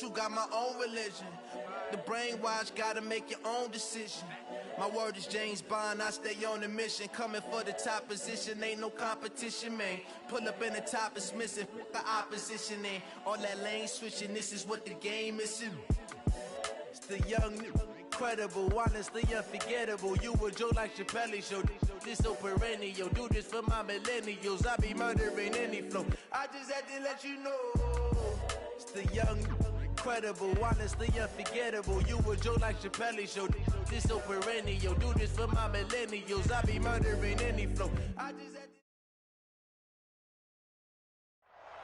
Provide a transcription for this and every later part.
You got my own religion. The brainwash, gotta make your own decision. My word is James Bond, I stay on a mission. Coming for the top position, ain't no competition, man. Pull up in the top is missing, the opposition ain't. All that lane switching, this is what the game is. It's the young, incredible, honestly unforgettable. You a Joe like Chappelle show. This so perennial, do this for my millennials. I be murdering any flow. I just had to let you know. It's the young, incredible, honestly unforgettable. You a Joe like Chappelle show. This so perennial, do this for my millennials. I be murdering any flow. I just had to...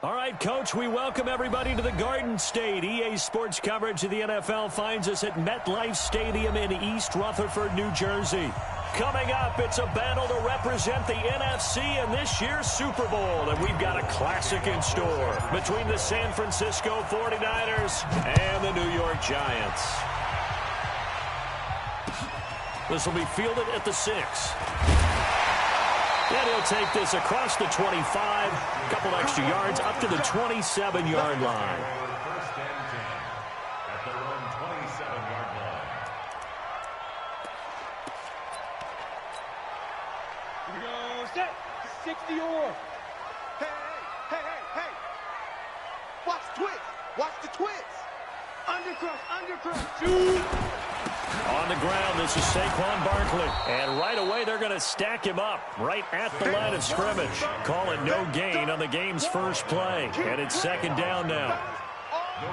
All right, Coach, we welcome everybody to the Garden State. EA Sports coverage of the NFL finds us at MetLife Stadium in East Rutherford, New Jersey. Coming up, it's a battle to represent the NFC in this year's Super Bowl, and we've got a classic in store between the San Francisco 49ers and the New York Giants. This will be fielded at the 6. And he'll take this across the 25, a couple extra yards, up to the 27-yard line. First and 10 at their own 27-yard line. Here we go, set, 60 or. Hey. Watch the twist. Watch the twist. Undercross. Shoot. On the ground, this is Saquon Barkley. And right away, they're going to stack him up right at the line of scrimmage. Call it no gain on the game's first play. And it's second down now.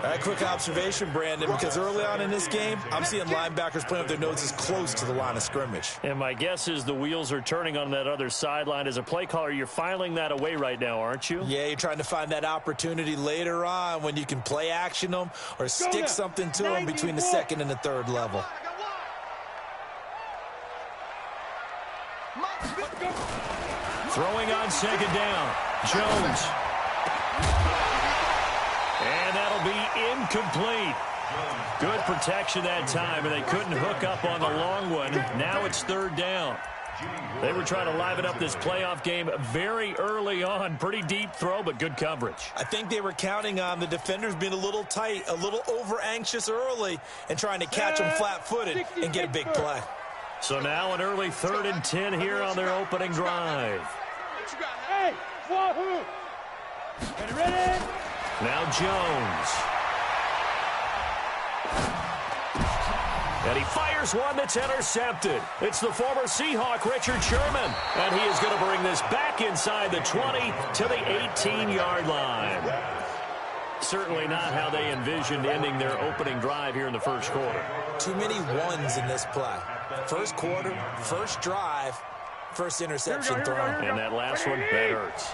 A quick observation, Brandon, because early on in this game, I'm seeing linebackers playing with their noses close to the line of scrimmage. And my guess is the wheels are turning on that other sideline. As a play caller, you're filing that away right now, aren't you? Yeah, you're trying to find that opportunity later on when you can play action them or stick something to them between the second and the third level. Throwing on second down, Jones. And that'll be incomplete. Good protection that time, and they couldn't hook up on the long one. Now it's third down. They were trying to liven up this playoff game very early on. Pretty deep throw, but good coverage. I think they were counting on the defenders being a little tight, a little over-anxious early, and trying to catch them flat-footed and get a big play. So now an early 3rd and 10 here on their opening drive. Hey, wahoo! Ready? Now Jones. And he fires one that's intercepted. It's the former Seahawk, Richard Sherman. And he is going to bring this back inside the 20 to the 18-yard line. Certainly not how they envisioned ending their opening drive here in the first quarter. Too many ones in this play. First quarter, first drive, first interception thrown. And that last one, that hurts.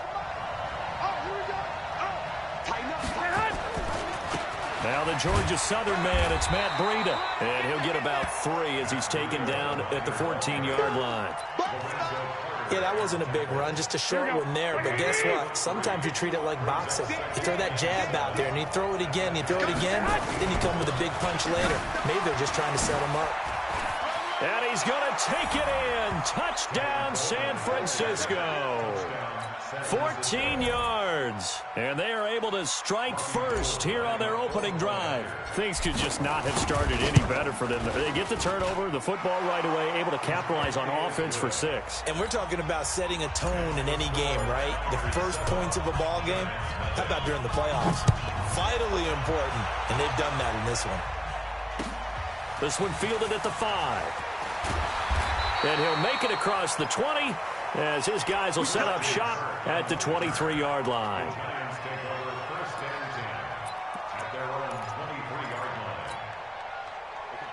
Now the Georgia Southern man, it's Matt Breida. And he'll get about 3 as he's taken down at the 14-yard line. Yeah, that wasn't a big run, just a short one there. But guess what? Sometimes you treat it like boxing. You throw that jab out there, and you throw it again, then you come with a big punch later. Maybe they're just trying to set him up. And he's going to take it in. Touchdown, San Francisco. 14 yards. And they are able to strike first here on their opening drive. Things could just not have started any better for them. They get the turnover, the football right away, able to capitalize on offense for 6. And we're talking about setting a tone in any game, right? The first points of a ball game. How about during the playoffs? Vitally important. And they've done that in this one. This one fielded at the 5. And he'll make it across the 20 as his guys will set up shop at the 23-yard line.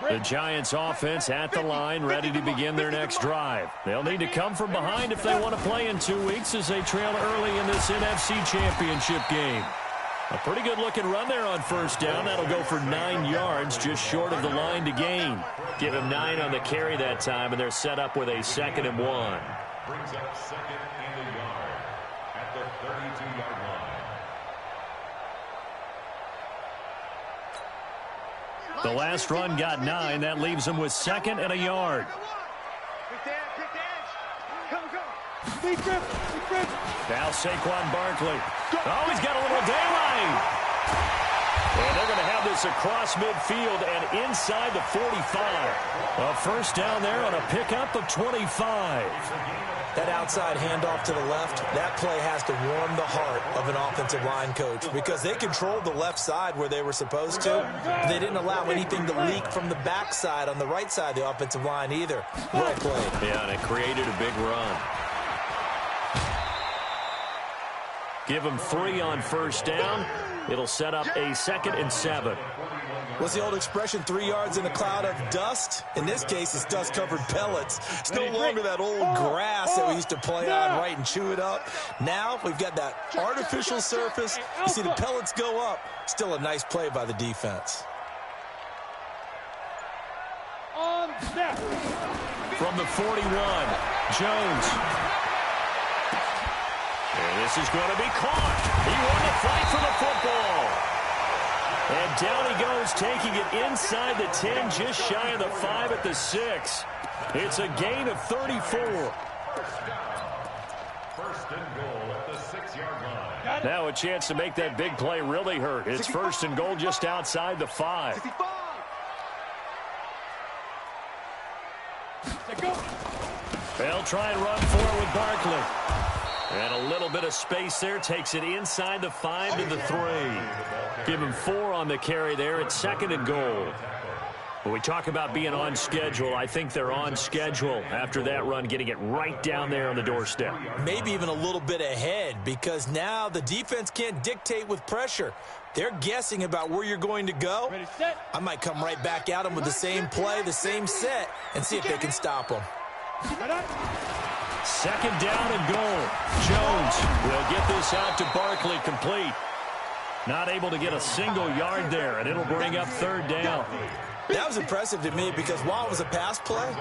The Giants offense at the line, ready to begin their next drive. They'll need to come from behind if they want to play in 2 weeks as they trail early in this NFC Championship game. A pretty good-looking run there on first down. That'll go for 9 yards, just short of the line to gain. Give him 9 on the carry that time, and they're set up with a 2nd and 1. Brings up 2nd and a yard at the 32-yard line. The last run got 9. That leaves them with 2nd and a yard. Now Saquon Barkley. Oh, he's got a little daylight. And they're going to have this across midfield and inside the 45. A first down there on a pickup of 25. That outside handoff to the left, that play has to warm the heart of an offensive line coach because they controlled the left side where they were supposed to. They didn't allow anything to leak from the backside on the right side of the offensive line either. Well played. Yeah, and it created a big run. Give them 3 on first down. It'll set up a 2nd and 7. What's the old expression, 3 yards in a cloud of dust? In this case, it's dust-covered pellets. It's no longer that old grass that we used to play on, right, and chew it up. Now we've got that artificial surface. You see the pellets go up. Still a nice play by the defense. From the 41, Jones. And this is going to be caught. He won the fight for the football. And down he goes, taking it inside the 10, just shy of the 5 at the 6. It's a gain of 34. First and goal at the 6-yard line. Now a chance to make that big play really hurt. It's first and goal just outside the 5. They'll try and run for it with Barkley. And a little bit of space there. Takes it inside the 5 to the 3. Give him 4 on the carry there. It's 2nd and goal. When we talk about being on schedule, I think they're on schedule after that run, getting it right down there on the doorstep. Maybe even a little bit ahead because now the defense can't dictate with pressure. They're guessing about where you're going to go. I might come right back at them with the same play, the same set, and see if they can stop them. 2nd down and goal. Jones will get this out to Barkley, complete. Not able to get a single yard there, and it'll bring up 3rd down. That was impressive to me because while it was a pass play,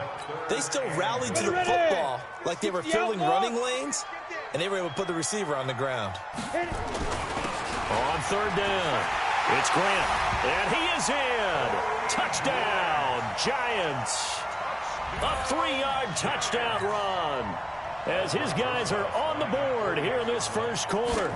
they still rallied to the football like they were filling running lanes, and they were able to put the receiver on the ground. On 3rd down, it's Grant, and he is in. Touchdown, Giants. A 3-yard touchdown run as his guys are on the board here in this first quarter.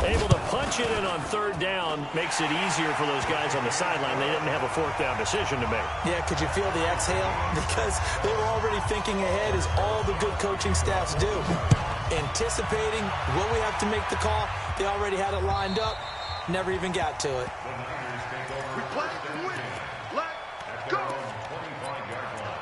Able to punch it in on 3rd down makes it easier for those guys on the sideline. They didn't have a 4th down decision to make. Yeah, could you feel the exhale? Because they were already thinking ahead, as all the good coaching staffs do. Anticipating what we have to make the call. They already had it lined up. Never even got to it. We play to win. Let's go. 25-yard line.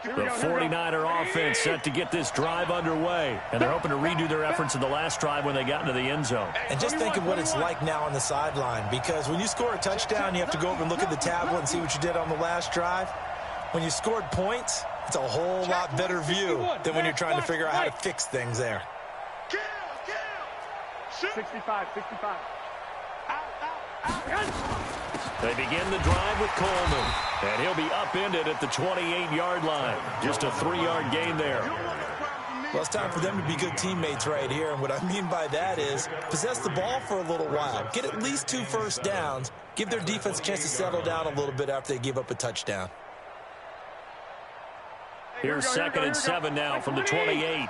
The 49er offense set to get this drive underway, and they're hoping to redo their efforts in the last drive when they got into the end zone. And just think of what it's like now on the sideline, because when you score a touchdown, you have to go over and look at the tablet and see what you did on the last drive. When you scored points, it's a whole lot better view than when you're trying to figure out how to fix things there. 65. They begin the drive with Coleman, and he'll be upended at the 28-yard line. Just a 3-yard gain there. Well, it's time for them to be good teammates right here, and what I mean by that is possess the ball for a little while, get at least 2 first downs, give their defense a chance to settle down a little bit after they give up a touchdown. Here's 2nd and 7 now from the 28.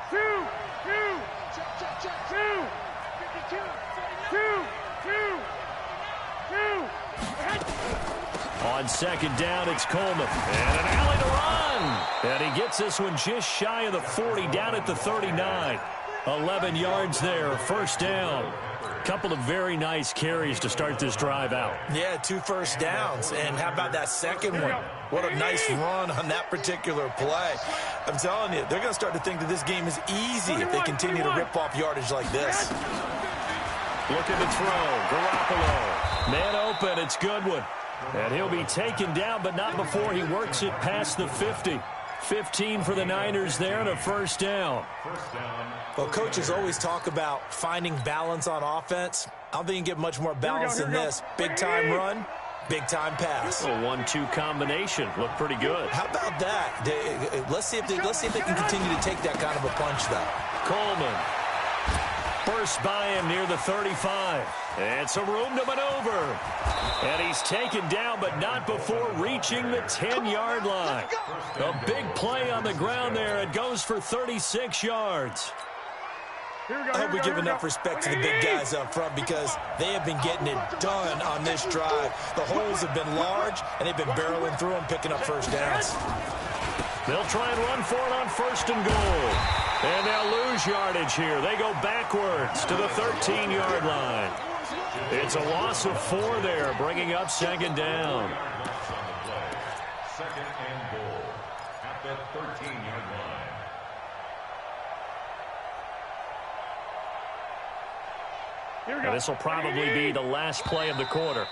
On 2nd down, it's Coleman. And an alley to run. And he gets this one just shy of the 40, down at the 39. 11 yards there, first down. Couple of very nice carries to start this drive out. Yeah, 2 first downs. And how about that second one? What a nice run on that particular play. I'm telling you, they're going to start to think that this game is easy if they continue to rip off yardage like this. Looking to throw, Garoppolo. Man open, it's Goodwin. And he'll be taken down, but not before he works it past the 50. 15 for the Niners there and a first down. Well, coaches always talk about finding balance on offense. I don't think you can get much more balance than this. Big-time run, big-time pass. A 1-2 combination. Looked pretty good. How about that? Let's see if they can continue to take that kind of a punch, though. Coleman. First by him near the 35. It's a room to maneuver. And he's taken down, but not before reaching the 10-yard line. A big play on the ground there. It goes for 36 yards. I hope we give enough respect to the big guys up front because they have been getting it done on this drive. The holes have been large, and they've been barreling through them, picking up first downs. They'll try and run for it on 1st and goal. And they'll lose yardage here. They go backwards to the 13-yard line. It's a loss of 4 there, bringing up 2nd down. 2nd and goal at the 13-yard line. This will probably be the last play of the quarter.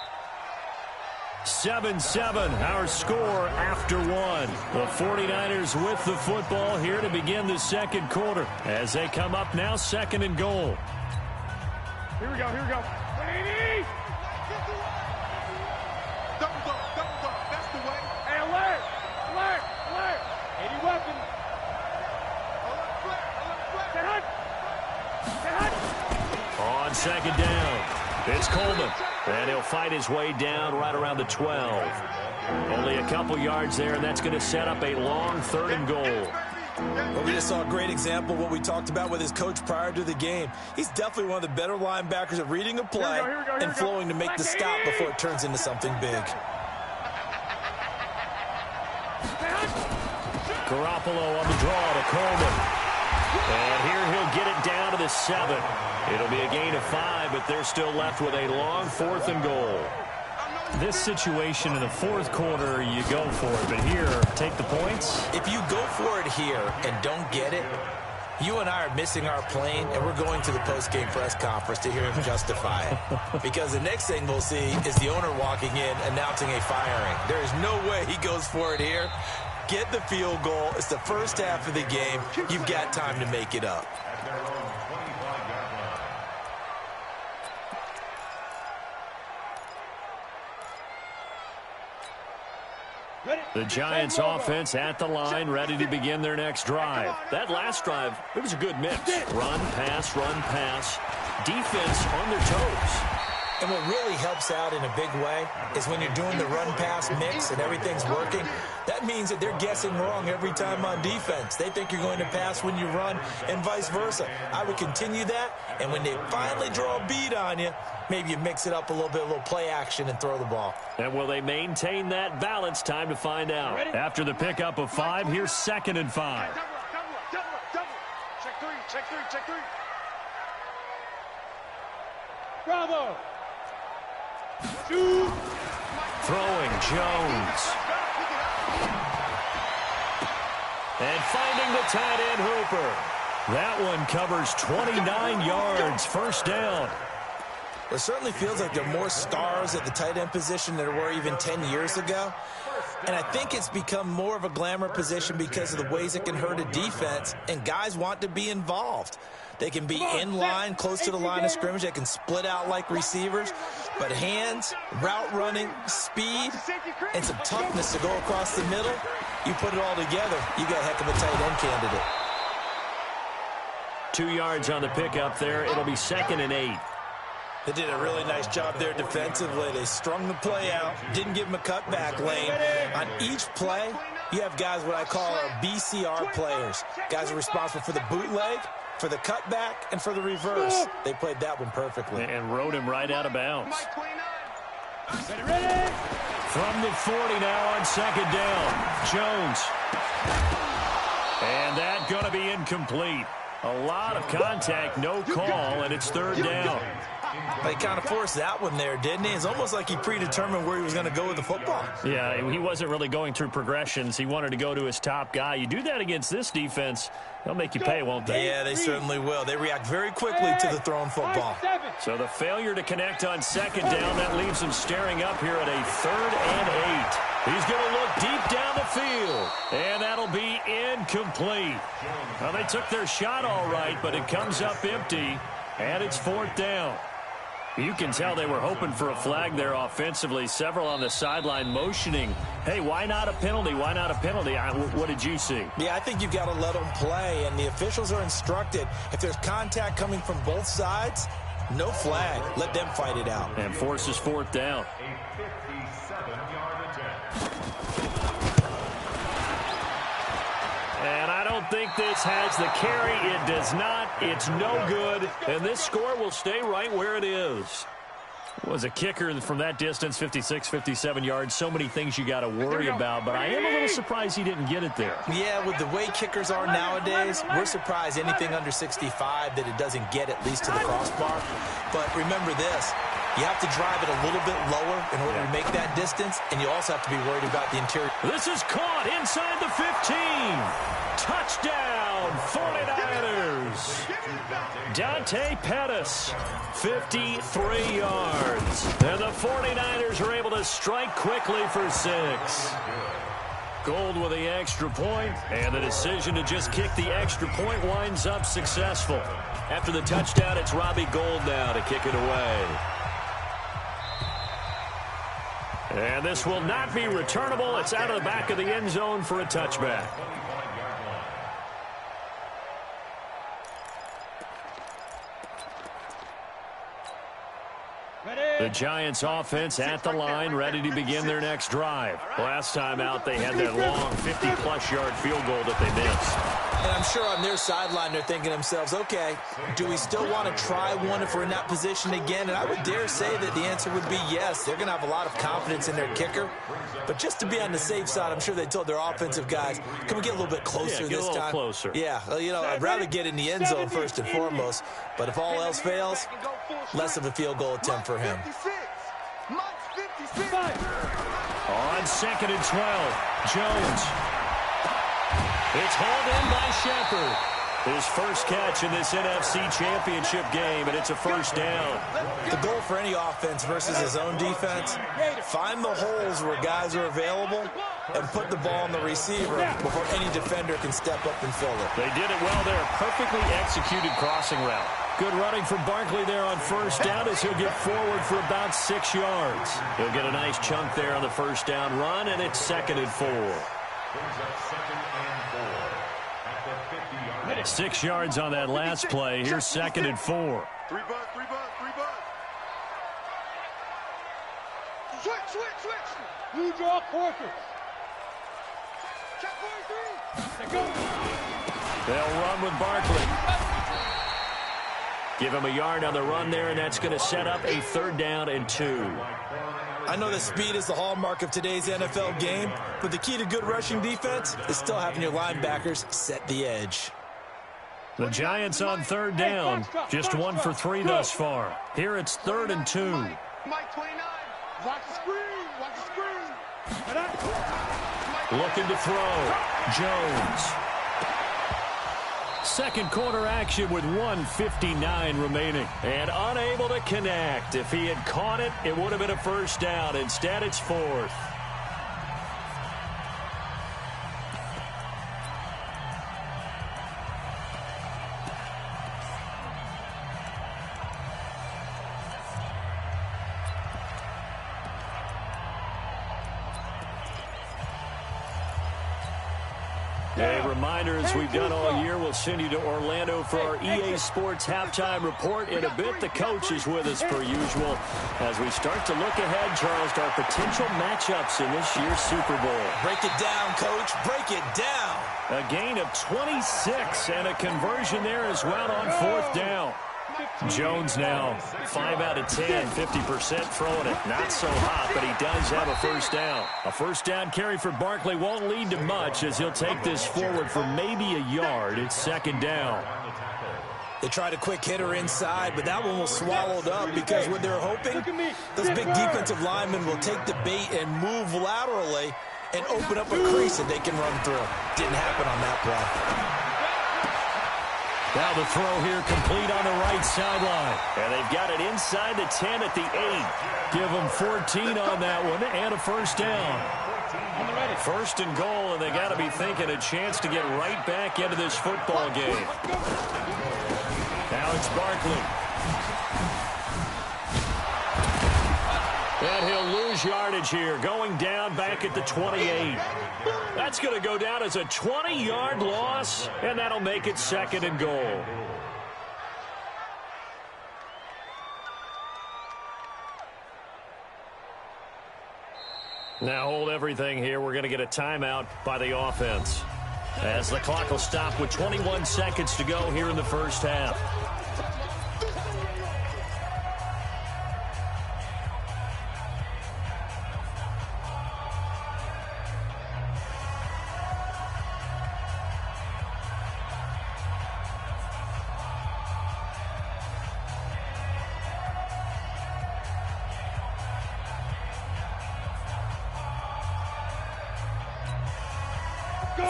7-7, our score after 1. The 49ers with the football here to begin the 2nd quarter as they come up now 2nd and goal. Here we go. Brady! Double up. That's the way. Hey, alert! 80 weapons. Alert, On 2nd down, it's Coleman. And he'll fight his way down right around the 12. Only a couple yards there, and that's going to set up a long 3rd and goal. Well, we just saw a great example of what we talked about with his coach prior to the game. He's definitely one of the better linebackers at reading a play and flowing to make the stop before it turns into something big. Garoppolo on the draw to Coleman. And here he'll get it down to the 7. It'll be a gain of 5, but they're still left with a long 4th and goal. This situation in the 4th quarter, you go for it. But here, take the points. If you go for it here and don't get it, you and I are missing our plane, and we're going to the post-game press conference to hear him justify it. Because the next thing we'll see is the owner walking in announcing a firing. There is no way he goes for it here. Get the field goal. It's the first half of the game. You've got time to make it up. The Giants offense at the line, ready to begin their next drive. That last drive, it was a good mix. Run, pass, defense on their toes. And what really helps out in a big way is when you're doing the run-pass mix and everything's working, that means that they're guessing wrong every time on defense. They think you're going to pass when you run and vice versa. I would continue that, and when they finally draw a beat on you, maybe you mix it up a little bit, a little play action, and throw the ball. And will they maintain that balance? Time to find out. After the pickup of 5, here's 2nd and 5. double up. Check three. Bravo. Shoot. Throwing Jones. And finding the tight end Hooper. That one covers 29 yards, 1st down. It certainly feels like there are more stars at the tight end position than there were even 10 years ago. And I think it's become more of a glamour position because of the ways it can hurt a defense, and guys want to be involved. They can be in line, close to the line of scrimmage. They can split out like receivers. But hands, route running, speed, and some toughness to go across the middle, you put it all together, you got a heck of a tight end candidate. 2 yards on the pickup there. It'll be 2nd and 8. They did a really nice job there defensively. They strung the play out, didn't give him a cutback lane. On each play, you have guys what I call our BCR players. Guys are responsible for the bootleg, for the cutback, and for the reverse. They played that one perfectly. And rode him right out of bounds. Ready? From the 40 now on 2nd down. Jones. And that going to be incomplete. A lot of contact, no call, and it's 3rd down. They kind of forced that one there, didn't he? It's almost like he predetermined where he was going to go with the football. Yeah, he wasn't really going through progressions. He wanted to go to his top guy. You do that against this defense, they'll make you pay, won't they? Yeah, they certainly will. They react very quickly to the thrown football. So the failure to connect on 2nd down, that leaves him staring up here at a 3rd and 8. He's going to look deep down the field, and that'll be incomplete. Well, they took their shot all right, but it comes up empty, and it's 4th down. You can tell they were hoping for a flag there offensively. Several on the sideline motioning, hey, why not a penalty? Why not a penalty? What did you see? Yeah, I think you've got to let them play, and the officials are instructed. If there's contact coming from both sides, no flag. Let them fight it out. And forces fourth down. A 57-yard attempt. And I don't think this has the carry. It does not. It's no good. And this score will stay right where it is. Was a kicker from that distance, 56, 57 yards. So many things you got to worry about, but I am a little surprised he didn't get it there. Yeah, with the way kickers are nowadays, we're surprised anything under 65 that it doesn't get at least to the crossbar. But remember this, you have to drive it a little bit lower in order to make that distance, and you also have to be worried about the interior. This is caught inside the 15. Touchdown, 49ers. Dante Pettis, 53 yards. And the 49ers are able to strike quickly for 6. Gold with the extra point, and the decision to just kick the extra point winds up successful. After the touchdown, it's Robbie Gould now to kick it away. And this will not be returnable. It's out of the back of the end zone for a touchback. The Giants offense at the line, ready to begin their next drive. Last time out, they had that long 50-plus yard field goal that they missed. And I'm sure on their sideline, they're thinking to themselves, okay, do we still want to try one if we're in that position again? And I would dare say that the answer would be yes. They're going to have a lot of confidence in their kicker. But just to be on the safe side, I'm sure they told their offensive guys, can we get a little bit closer this time? Get a little closer. Yeah, you know, I'd rather get in the end zone first and foremost. But if all else fails, less of a field goal attempt for him. On 2nd and 12, Jones. It's hauled in by Shepard. His first catch in this NFC Championship game, and it's a first down. The goal for any offense versus his own defense, find the holes where guys are available and put the ball on the receiver before any defender can step up and fill it. They did it well there. Perfectly executed crossing route. Good running from Barkley there on first down as he'll get forward for about 6 yards. He'll get a nice chunk there on the first down run, and it's 2nd and 4. 6 yards on that last play. Here's 2nd and 4. 3 bucks. Switch. Blue draw quarter. Check 43. Go. They'll run with Barkley. Give him a yard on the run there, and that's going to set up a 3rd down and 2. I know that speed is the hallmark of today's NFL game, but the key to good rushing defense is still having your linebackers set the edge. The Giants on 3rd down, just 1 for 3 thus far. Here it's 3rd and 2. Mike 29. Watch the screen. Looking to throw. Jones. Second quarter action with 1:59 remaining. And unable to connect. If he had caught it, it would have been a first down. Instead, it's 4th. A reminder, as we've done all year, we'll send you to Orlando for our EA Sports halftime report in a bit. The coach is with us per usual as we start to look ahead, Charles, to our potential matchups in this year's Super Bowl. Break it down, Coach. Break it down. A gain of 26 and a conversion there as well on 4th down. Jones now 5 out of 10, 50% throwing it. Not so hot, but he does have a first down. A first down carry for Barkley won't lead to much as he'll take this forward for maybe a yard. It's 2nd down. They tried a quick hitter inside, but that one was swallowed up because what they're hoping, those big defensive linemen will take the bait and move laterally and open up a crease that they can run through. Didn't happen on that play. Now the throw here complete on the right sideline. And they've got it inside the 10 at the 8. Give them 14 on that one and a first down. 1st and goal, and they got to be thinking a chance to get right back into this football game. Now it's Barkley. And he'll lose yardage here, going down back at the 28. That's going to go down as a 20-yard loss, and that'll make it 2nd and goal. Now hold everything here. We're going to get a timeout by the offense, as the clock will stop with 21 seconds to go here in the first half.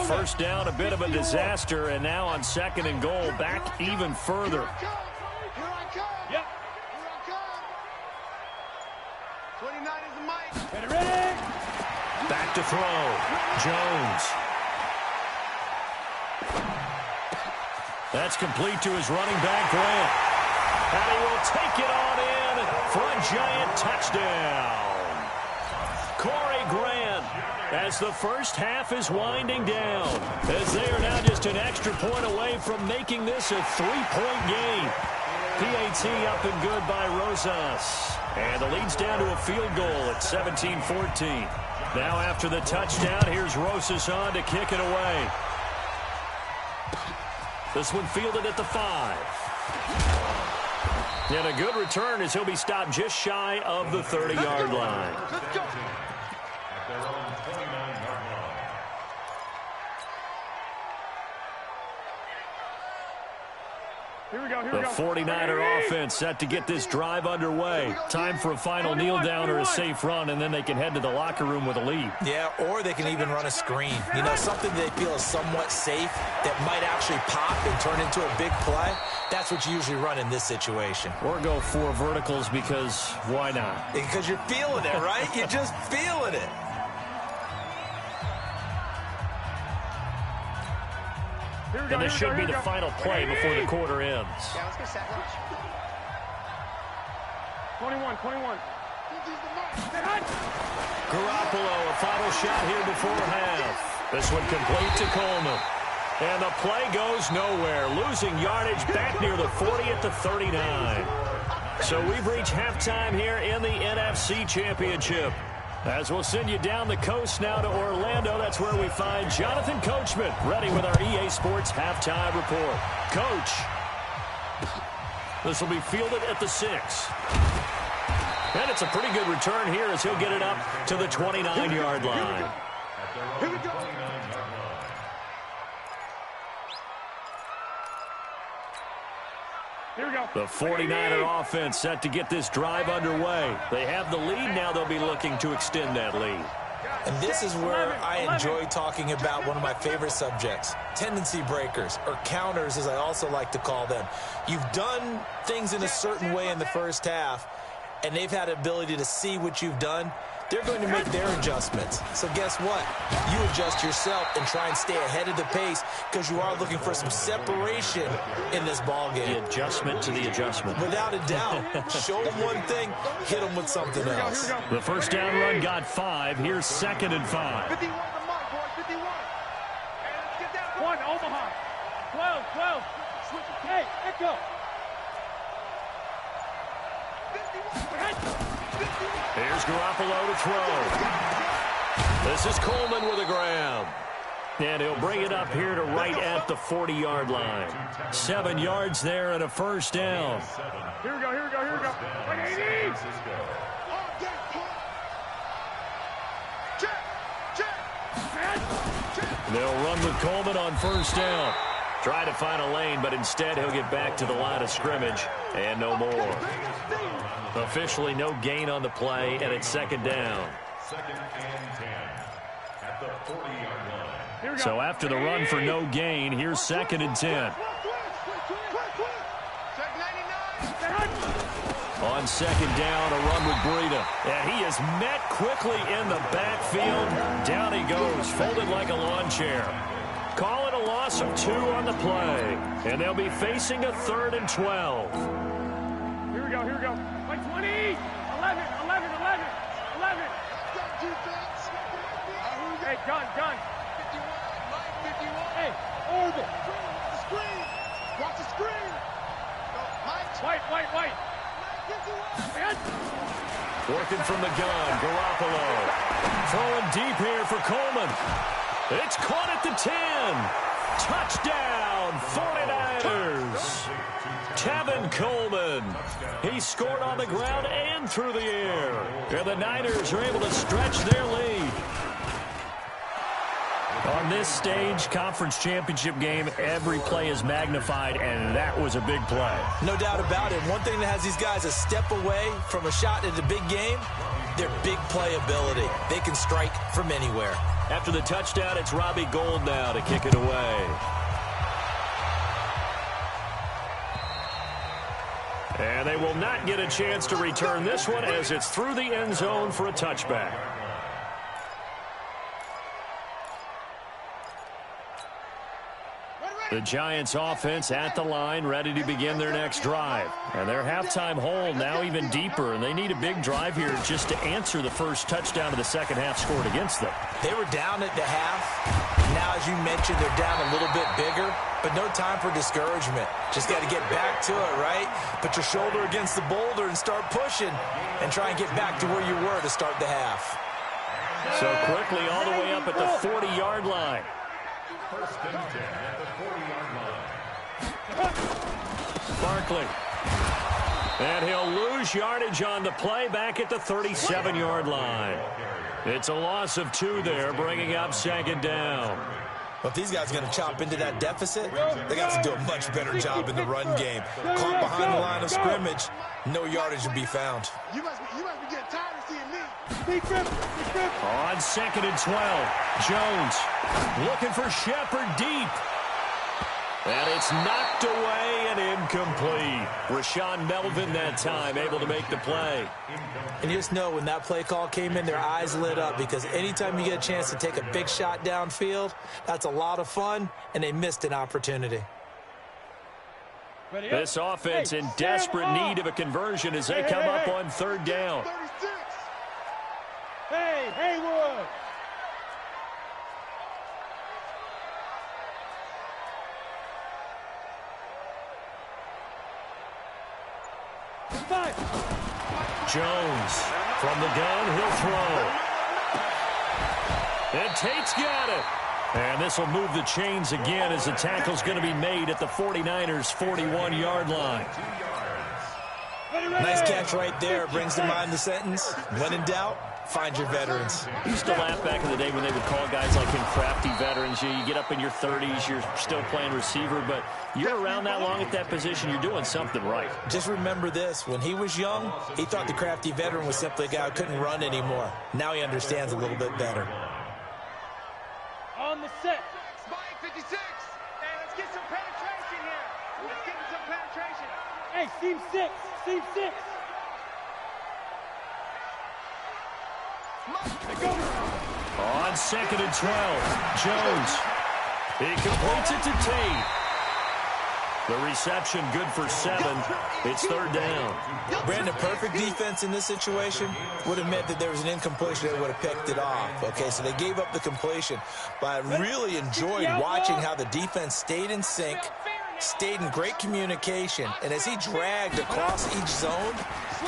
First down, a bit of a disaster, and now on 2nd and goal, back even further. Here I come. Yep. Here I come. 29 is the mic. Ready. Back to throw. Jones. That's complete to his running back, Grant. And he will take it on in for a giant touchdown. Corey Grant, as the first half is winding down, as they are now just an extra point away from making this a 3-point game. PAT up and good by Rosas. And the lead's down to a field goal at 17-14. Now after the touchdown, here's Rosas on to kick it away. This one fielded at the 5. And a good return as he'll be stopped just shy of the 30-yard line. At their own 29-yard line. Here we go. The 49er offense set to get this drive underway. Time for a final kneel down or a safe run, and then they can head to the locker room with a lead. Yeah, or they can even run a screen. You know, something they feel is somewhat safe that might actually pop and turn into a big play. That's what you usually run in this situation. Or go 4 verticals because why not? Because you're feeling it, right? You're just feeling it. And this should be the final play before the quarter ends. Yeah, let's get set. 21. Garoppolo, a final shot here before half. This one complete to Coleman. And the play goes nowhere, losing yardage back near the 40 at the 39. So we've reached halftime here in the NFC Championship. As we'll send you down the coast now to Orlando, that's where we find Jonathan Coachman, ready with our EA Sports halftime report. Coach, this will be fielded at the 6. And it's a pretty good return here as he'll get it up to the 29-yard line. At their own 29-yard line. Here we go. The 49er offense set to get this drive underway. They have the lead. Now they'll be looking to extend that lead. And this is where I enjoy talking about one of my favorite subjects, tendency breakers, or counters as I also like to call them. You've done things in a certain way in the first half, and they've had the ability to see what you've done. They're going to make their adjustments. So guess what? You adjust yourself and try and stay ahead of the pace because you are looking for some separation in this ball game. The adjustment to the adjustment. Without a doubt. Show them one thing, hit them with something else. The first down run got 5. Here's 2nd and 5. 51 the mark, boys. 51. Hey, let's get that one. Omaha. 12. Switch it. Hey, echo. 51. Here's Garoppolo to throw. This is Coleman with a grab. And he'll bring it up here to right at the 40-yard line. 7 yards there and a first down. Here we go. 180. They'll run with Coleman on first down. Try to find a lane, but instead he'll get back to the line of scrimmage and no more. Officially no gain on the play, and it's 2nd down. 2nd and 10 at the 40-yard line. So after the run for no gain, here's 2nd and 10. On 2nd down, a run with Breida. And he is met quickly in the backfield. Down he goes, folded like a lawn chair. Call it a loss of 2 on the play. And they'll be facing a 3rd and 12. Here we go. Like 20. 11. gun. 51, line 51. Hey, orbit. The screen. Watch the screen. White. Working from the gun, Garoppolo. Throwing deep here for Coleman. It's caught at the 10. Touchdown, 49ers. Tevin Coleman. He scored on the ground and through the air. And the Niners are able to stretch their lead. On this stage, conference championship game, every play is magnified, and that was a big play. No doubt about it. One thing that has these guys a step away from a shot at a big game, their big play ability. They can strike from anywhere. After the touchdown, it's Robbie Gould now to kick it away. And they will not get a chance to return this one as it's through the end zone for a touchback. The Giants offense at the line, ready to begin their next drive. And their halftime hole now even deeper, and they need a big drive here just to answer the first touchdown of the second half scored against them. They were down at the half. Now, as you mentioned, they're down a little bit bigger, but no time for discouragement. Just got to get back to it, right? Put your shoulder against the boulder and start pushing and try and get back to where you were to start the half. So quickly all the way up at the 40-yard line. First and 10 at the 40-yard line. Barkley. And he'll lose yardage on the play back at the 37-yard line. It's a loss of 2 there, bringing up second down. Well, if these guys are going to chop into that deficit, they got to do a much better job in the run game. Caught behind the line of scrimmage, no yardage to be found. You must be getting tired of seeing me. On 2nd and 12, Jones looking for Shepard deep. And it's knocked away and incomplete. Rashawn Melvin that time able to make the play. And you just know when that play call came in, their eyes lit up, because anytime you get a chance to take a big shot downfield, that's a lot of fun, and they missed an opportunity. This offense in desperate need of a conversion as they come up on 3rd down. Hey, Haywood! Jones from the gun, he'll throw. And Tate's got it. And this will move the chains again as the tackle's going to be made at the 49ers' 41-yard line. Nice catch right there. Brings to mind the sentence, when in doubt, find your veterans. I used to laugh back in the day when they would call guys like him crafty veterans. You get up in your 30s, you're still playing receiver, but you're around that long at that position, you're doing something right. Just remember this. When he was young, he thought the crafty veteran was simply a guy who couldn't run anymore. Now he understands a little bit better. On the set. Spike 56. Hey, let's get some penetration here. Let's get some penetration. Hey, seam 6. Seam 6. On 2nd and 12, Jones. He completes it to Tate. The reception good for 7. It's 3rd down. Brandon, perfect defense in this situation would have meant that there was an incompletion that would have picked it off. Okay, so they gave up the completion. But I really enjoyed watching how the defense stayed in sync, stayed in great communication. And as he dragged across each zone,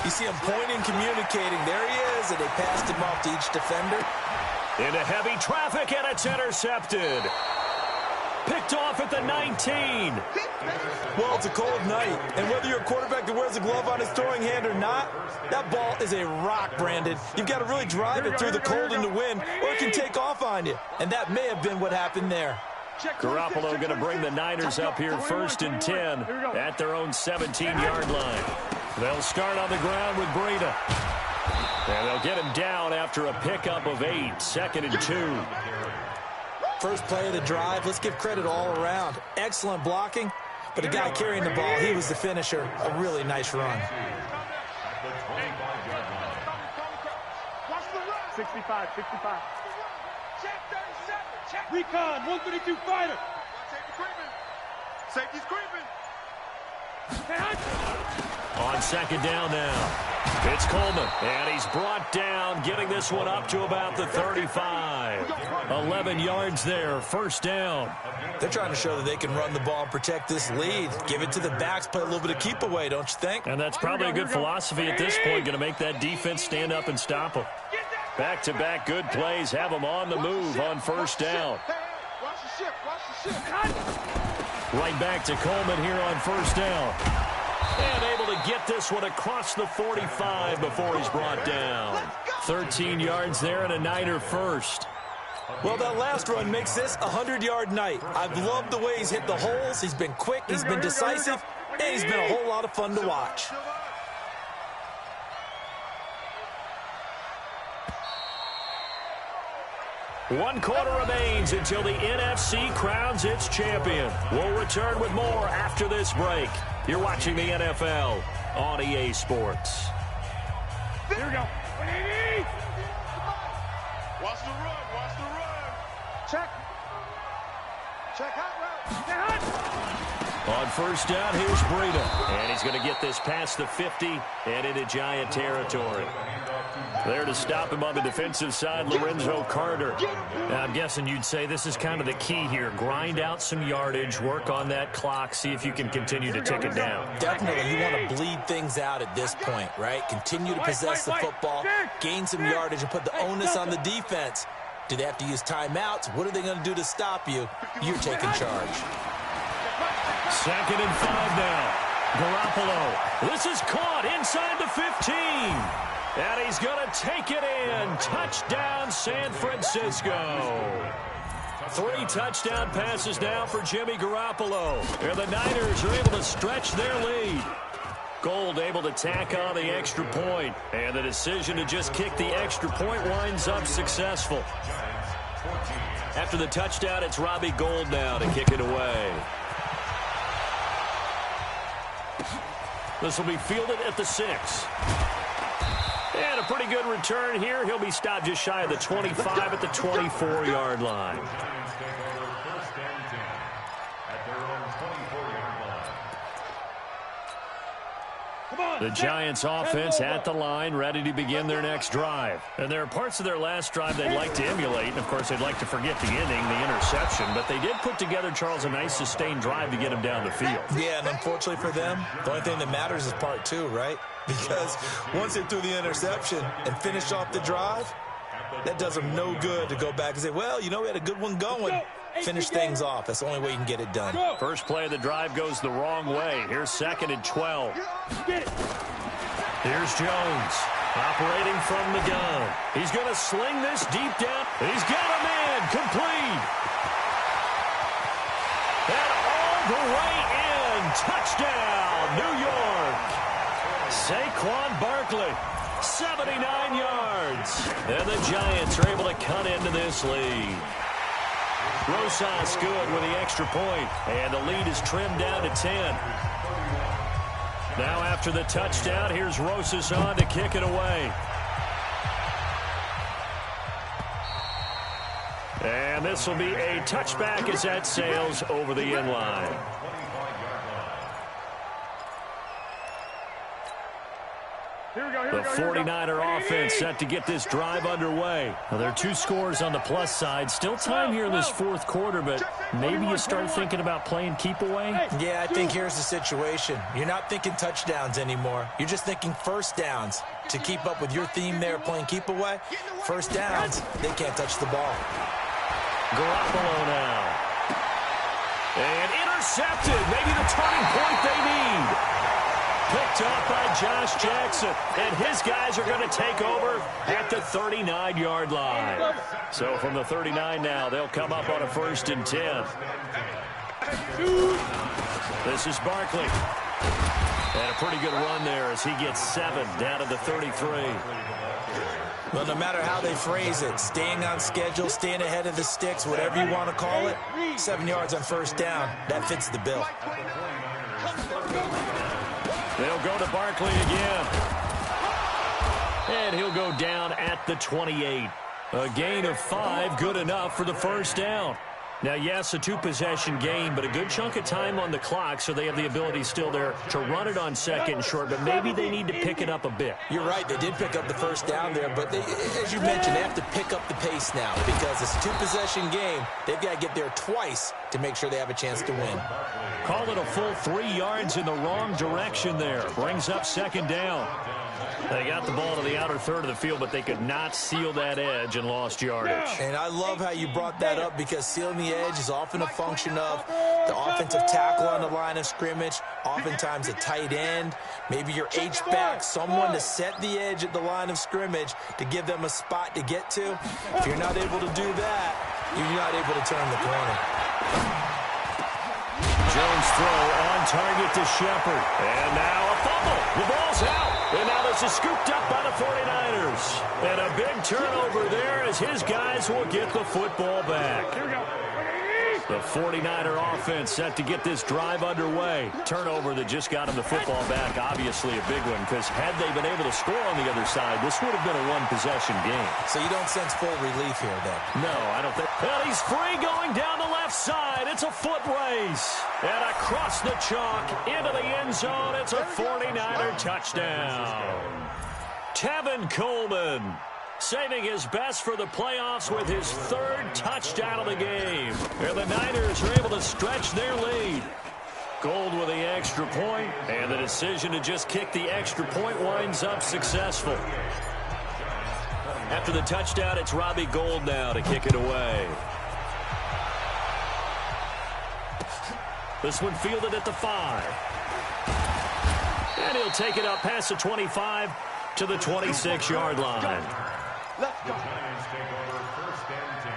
you see him pointing, communicating. There he is, and they passed him off to each defender. Into heavy traffic, and it's intercepted. Picked off at the 19. Well, it's a cold night, and whether you're a quarterback that wears a glove on his throwing hand or not, that ball is a rock, Brandon. You've got to really drive it through the cold and the wind, or it can take off on you. And that may have been what happened there. Garoppolo going to bring the Niners up here 1st and 10 at their own 17-yard line. They'll start on the ground with Breida. And they'll get him down after a pickup of 8, 2nd and 2. First play of the drive, let's give credit all around. Excellent blocking, but the guy carrying the ball, he was the finisher. A really nice run. 65. Recon, 132 fighter. Safety's creeping. On second down now. It's Coleman, and he's brought down, getting this one up to about the 35. 11 yards there, first down. They're trying to show that they can run the ball and protect this lead. Give it to the backs, play a little bit of keep away, don't you think? And that's probably a good philosophy at this point, going to make that defense stand up and stop them. Back-to-back good plays, have them on the move on first down. Right back to Coleman here on first down. And able to get this one across the 45 before he's brought down. 13 yards there and a Niner first. Well, that last run makes this a 100-yard night. I've loved the way he's hit the holes. He's been quick, he's been decisive, and he's been a whole lot of fun to watch. One quarter remains until the NFC crowns its champion. We'll return with more after this break. You're watching the NFL on EA Sports. Here we go. Watch the run. Watch the run. Check. Check hot route. On first down, here's Breida. And he's going to get this past the 50 and into Giant territory. There to stop him on the defensive side, Lorenzo Carter. Now, I'm guessing you'd say this is kind of the key here. Grind out some yardage, work on that clock, see if you can continue to tick it down. Definitely, you want to bleed things out at this point, right? Continue to possess the football, gain some yardage, and put the onus on the defense. Do they have to use timeouts? What are they going to do to stop you? You're taking charge. 2nd and 5 now. Garoppolo. This is caught inside the 15. And he's going to take it in. Touchdown, San Francisco. 3 touchdown passes now for Jimmy Garoppolo. And the Niners are able to stretch their lead. Gold able to tack on the extra point. And the decision to just kick the extra point winds up successful. After the touchdown, it's Robbie Gould now to kick it away. This will be fielded at the 6. And a pretty good return here. He'll be stopped just shy of the 25 at the 24-yard line. The Giants offense at the line, ready to begin their next drive. And there are parts of their last drive they'd like to emulate. And, of course, they'd like to forget the inning, the interception. But they did put together, Charles, a nice sustained drive to get him down the field. Yeah, and unfortunately for them, the only thing that matters is part 2, right? Because once they threw the interception and finished off the drive, that does them no good to go back and say, well, you know, we had a good one going. Finish things off. That's the only way you can get it done. First play of the drive goes the wrong way. Here's 2nd and 12. Here's Jones operating from the gun. He's going to sling this deep down. He's got a man complete. And all the way in. Touchdown, New York. Saquon Barkley, 79 yards. And the Giants are able to cut into this lead. Rosas good with the extra point, and the lead is trimmed down to 10. Now after the touchdown, here's Rosas on to kick it away. And this will be a touchback as that sails over the end line. The 49er offense set to get this drive underway. Well, there are 2 scores on the plus side. Still time here in this 4th quarter, but maybe you start thinking about playing keep away? Yeah, I think here's the situation. You're not thinking touchdowns anymore. You're just thinking first downs. To keep up with your theme there, playing keep away, first downs, they can't touch the ball. Garoppolo now. And intercepted. Maybe the turning point they need. Picked up by Josh Jackson, and his guys are going to take over at the 39-yard line. So from the 39 now, they'll come up on a 1st and 10. This is Barkley. And a pretty good run there as he gets 7 down to the 33. Well, no matter how they phrase it, staying on schedule, staying ahead of the sticks, whatever you want to call it, 7 yards on first down, that fits the bill. They'll go to Barkley again. And he'll go down at the 28. A gain of 5, good enough for the first down. Now, yes, a two-possession game, but a good chunk of time on the clock, so they have the ability still there to run it on second and short, but maybe they need to pick it up a bit. You're right. They did pick up the first down there, but as you mentioned, they have to pick up the pace now because it's a two-possession game. They've got to get there twice to make sure they have a chance to win. Call it a full 3 yards in the wrong direction there. Brings up second down. They got the ball to the outer third of the field, but they could not seal that edge and lost yardage. And I love how you brought that up because sealing the edge is often a function of the offensive tackle on the line of scrimmage, oftentimes a tight end, maybe your H-back, someone to set the edge at the line of scrimmage to give them a spot to get to. If you're not able to do that, you're not able to turn the corner. Jones throw on target to Shepard. And now a fumble. The ball's out. And now this is scooped up by the 49ers. And a big turnover there as his guys will get the football back. Here we go. The 49er offense set to get this drive underway. Turnover that just got him the football back. Obviously a big one because had they been able to score on the other side, this would have been a one-possession game. So you don't sense full relief here, then? No, I don't think. Well, he's free going down the left side. It's a foot race. And across the chalk into the end zone. It's a 49er touchdown. Tevin Coleman saving his best for the playoffs with his third touchdown of the game. And the Niners are able to stretch their lead. Gold with the extra point, and the decision to just kick the extra point winds up successful. After the touchdown, it's Robbie Gould now to kick it away. This one fielded at the 5. And he'll take it up past the 25 to the 26-yard line. Let's go. The Giants take over first and 10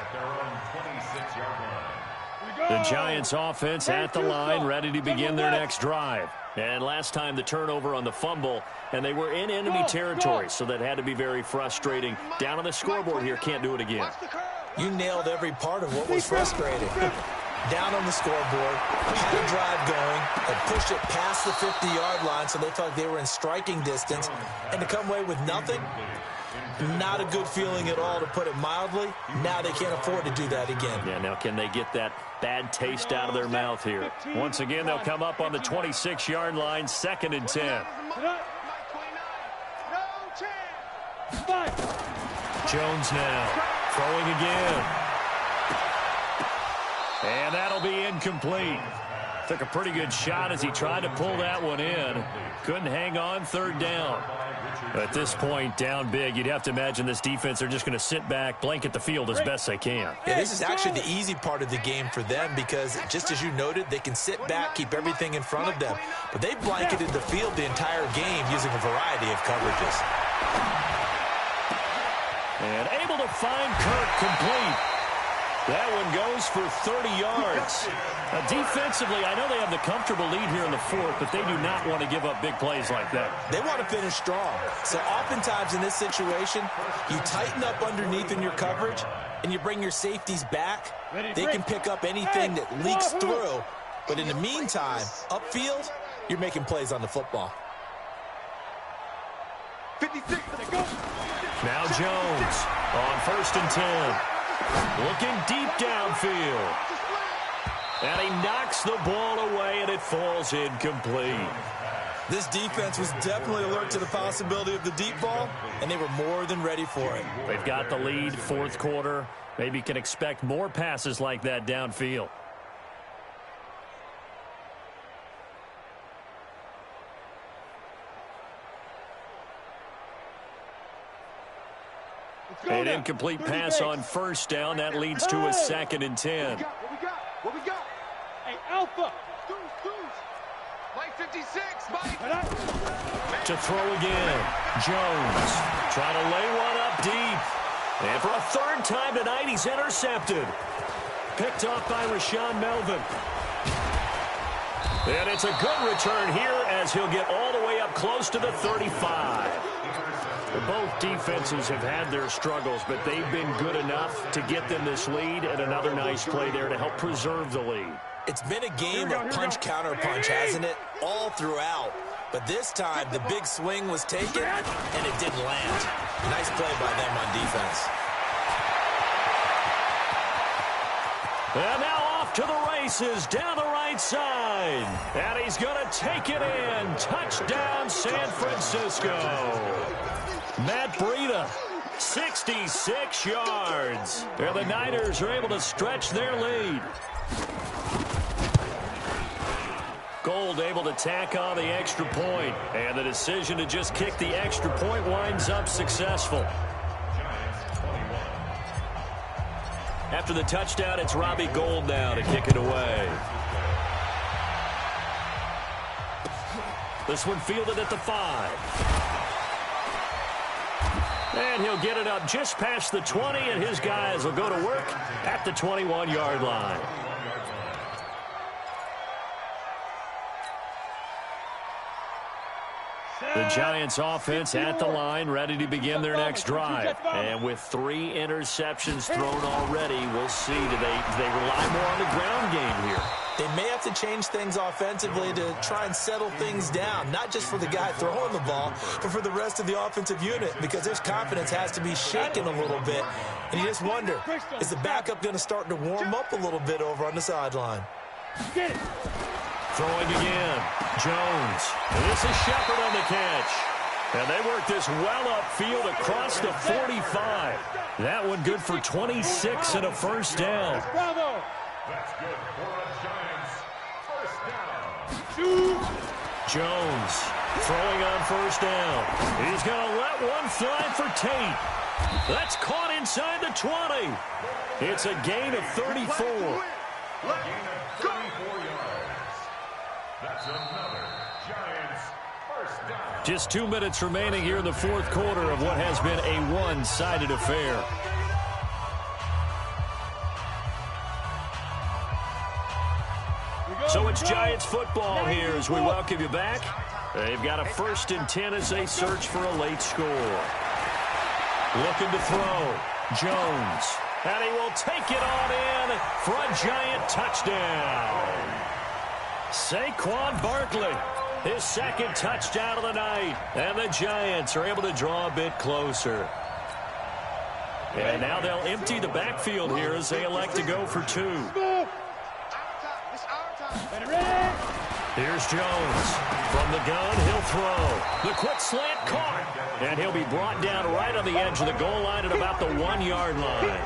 at their own 26-yard line. The Giants offense at the line, ready to begin their next drive. And last time the turnover on the fumble, and they were in enemy territory, so that had to be very frustrating. Down on the scoreboard here, can't do it again. You nailed every part of what was frustrating. Down on the scoreboard, had a drive going, and pushed it past the 50-yard line, so they felt like they were in striking distance, and to come away with nothing, not a good feeling at all, to put it mildly. Now they can't afford to do that again. Yeah, now can they get that bad taste out of their mouth here? Once again, they'll come up on the 26-yard line, 2nd and 10. Jones now throwing again. And that'll be incomplete. Took a pretty good shot as he tried to pull that one in. Couldn't hang on, 3rd down. At this point, down big, you'd have to imagine this defense are just going to sit back, blanket the field as best they can. Yeah, this is actually the easy part of the game for them because, just as you noted, they can sit back, keep everything in front of them. But they blanketed the field the entire game using a variety of coverages. And able to find Kirk complete. That one goes for 30 yards. Now, defensively, I know they have the comfortable lead here in the 4th, but they do not want to give up big plays like that. They want to finish strong. So oftentimes in this situation, you tighten up underneath in your coverage, and you bring your safeties back. They can pick up anything that leaks through. But in the meantime, upfield, you're making plays on the football. 56, let's go. Now Jones on 1st and 10. Looking deep downfield. And he knocks the ball away, and it falls incomplete. This defense was definitely alert to the possibility of the deep ball, and they were more than ready for it. They've got the lead, 4th quarter. Maybe can expect more passes like that downfield. An incomplete pass on 1st down. That leads to a 2nd and 10. What we got? Hey, Alpha. Mike 56, Mike. To throw again. Jones trying to lay one up deep. And for a 3rd time tonight, he's intercepted. Picked off by Rashaan Melvin. And it's a good return here as he'll get all the way up close to the 35. Both defenses have had their struggles, but they've been good enough to get them this lead, and another nice play there to help preserve the lead. It's been a game of punch-counter-punch, hasn't it? All throughout. But this time, the big swing was taken, and it didn't land. Nice play by them on defense. And now off to the races down the right side. And he's going to take it in. Touchdown, San Francisco. Matt Breida, 66 yards. And the Niners are able to stretch their lead. Gold able to tack on the extra point. And the decision to just kick the extra point winds up successful. After the touchdown, it's Robbie Gould now to kick it away. This one fielded at the 5. And he'll get it up just past the 20, and his guys will go to work at the 21-yard line. The Giants offense at the line, ready to begin their next drive. And with 3 interceptions thrown already, we'll see. Do they rely more on the ground game here? They may have to change things offensively to try and settle things down, not just for the guy throwing the ball, but for the rest of the offensive unit, because his confidence has to be shaken a little bit. And you just wonder, is the backup going to start to warm up a little bit over on the sideline? Get it. Throwing again, Jones. And this is Shepard on the catch. And they work this well upfield across the 45. That one good for 26 and a first down. Bravo. That's good for the Giants. First down. Jones throwing on first down. He's going to let one fly for Tate. That's caught inside the 20. It's a gain of 34. Gain of 34 yards. That's another Giants first down. Just 2 minutes remaining here in the fourth quarter of what has been a one-sided affair. So it's Giants football here as we welcome you back. They've got a 1st and 10 as they search for a late score. Looking to throw. Jones. And he will take it on in for a Giant touchdown. Saquon Barkley, his 2nd touchdown of the night. And the Giants are able to draw a bit closer. And now they'll empty the backfield here as they elect to go for 2. Here's Jones. From the gun, he'll throw. The quick slant caught. And he'll be brought down right on the edge of the goal line at about the 1-yard line.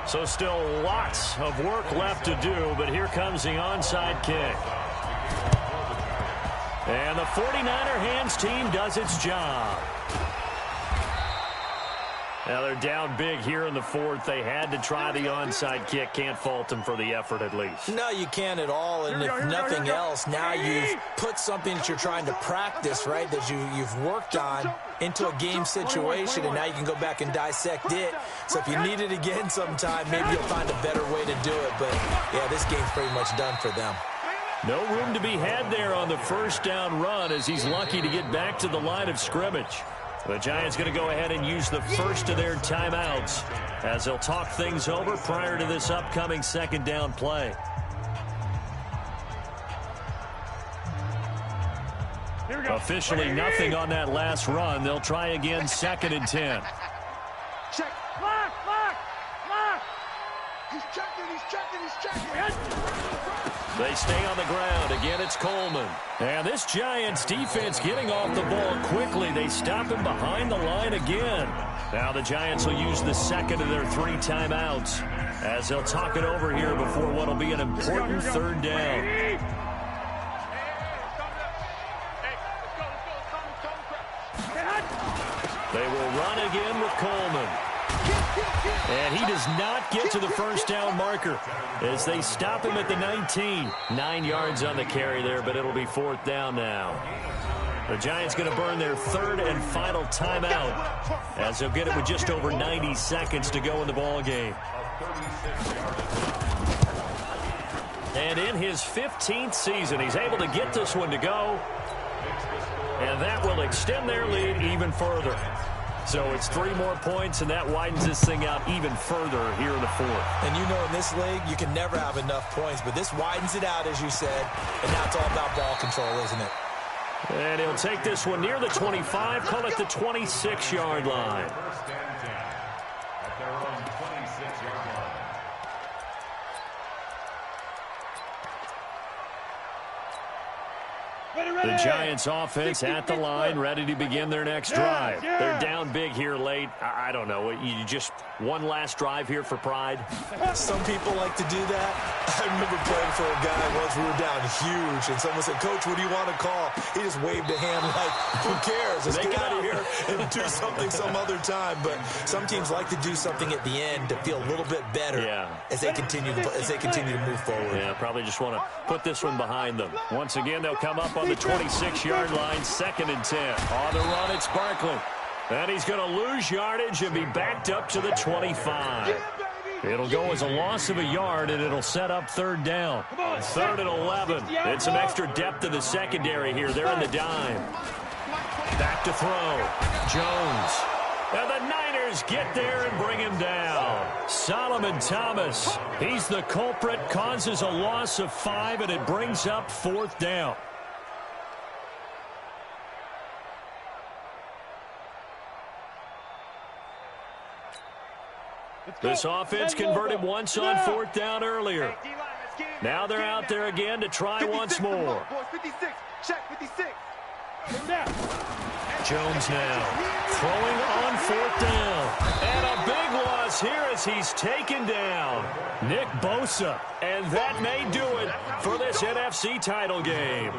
So still lots of work left to do, but here comes the onside kick. And the 49er hands team does its job. Now they're down big here in the 4th. They had to try the onside kick. Can't fault them for the effort at least. No, you can't at all. And if nothing else, now you've put something that you're trying to practice, right, that you've worked on into a game situation, and now you can go back and dissect it. So if you need it again sometime, maybe you'll find a better way to do it. But, yeah, this game's pretty much done for them. No room to be had there on the first down run as he's lucky to get back to the line of scrimmage. The Giants going to go ahead and use the first of their timeouts as they'll talk things over prior to this upcoming 2nd down play. Here we go. Officially nothing on that last run. They'll try again 2nd and 10. Check. Lock. He's checking. They stay on the ground. Again, it's Coleman. And this Giants defense getting off the ball quickly. They stop him behind the line again. Now the Giants will use the 2nd of their 3 timeouts as they'll talk it over here before what will be an important 3rd down. They will run again with Coleman. And he does not get to the first down marker as they stop him at the 19. 9 yards on the carry there, but it'll be 4th down now. The Giants going to burn their 3rd and final timeout as they'll get it with just over 90 seconds to go in the ball game. And in his 15th season, he's able to get this one to go. And that will extend their lead even further. So it's 3 more points, and that widens this thing out even further here in the 4th. And you know in this league, you can never have enough points, but this widens it out, as you said, and now it's all about ball control, isn't it? And he'll take this one near the 25, call it the 26-yard line. First and 10 at their own 26-yard line. The Giants offense at the line, ready to begin their next drive. They're down big here late. I don't know. You just one last drive here for pride? Some people like to do that. I remember playing for a guy once. We were down huge, and someone said, "Coach, what do you want to call?" He just waved a hand like, "Who cares? Let's get out of here and do something some other time." But some teams like to do something at the end to feel a little bit better as they continue to move forward. Yeah, probably just want to put this one behind them. Once again, they'll come up on the 26-yard line, 2nd and 10. On the run, it's Barkley. And he's going to lose yardage and be backed up to the 25. It'll go as a loss of a yard, and it'll set up 3rd down. 3rd and 11. And some extra depth in the secondary here. They're in the dime. Back to throw. Jones. And the Niners get there and bring him down. Solomon Thomas, he's the culprit, causes a loss of 5, and it brings up 4th down. This offense converted once on 4th down earlier. Now they're out there again to try once more. 56, check 56. Jones now throwing on 4th down. And a big loss here as he's taken down. Nick Bosa. And that may do it for this NFC title game.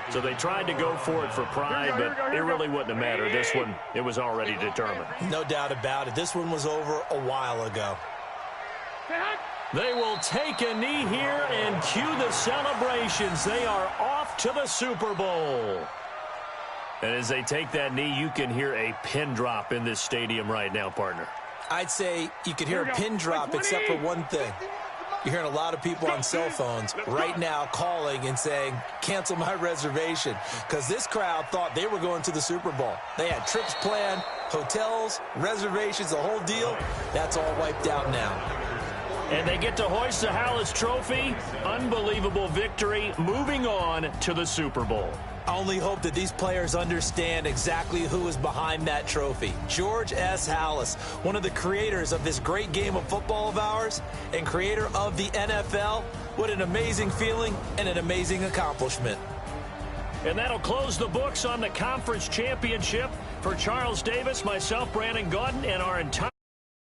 So they tried to go for it for pride, but it really wouldn't have mattered. This one, it was already determined. No doubt about it. This one was over a while ago. They will take a knee here and cue the celebrations. They are off to the Super Bowl. And as they take that knee, you can hear a pin drop in this stadium right now, partner. I'd say you could hear a pin drop except for one thing. You're hearing a lot of people on cell phones right now calling and saying, cancel my reservation, because this crowd thought they were going to the Super Bowl. They had trips planned, hotels, reservations, the whole deal. That's all wiped out now. And they get to hoist the Hallis Trophy. Unbelievable victory, moving on to the Super Bowl. I only hope that these players understand exactly who is behind that trophy. George S. Hallis, one of the creators of this great game of football of ours and creator of the NFL. What an amazing feeling and an amazing accomplishment. And that'll close the books on the conference championship for Charles Davis, myself, Brandon Gaudin, and our entire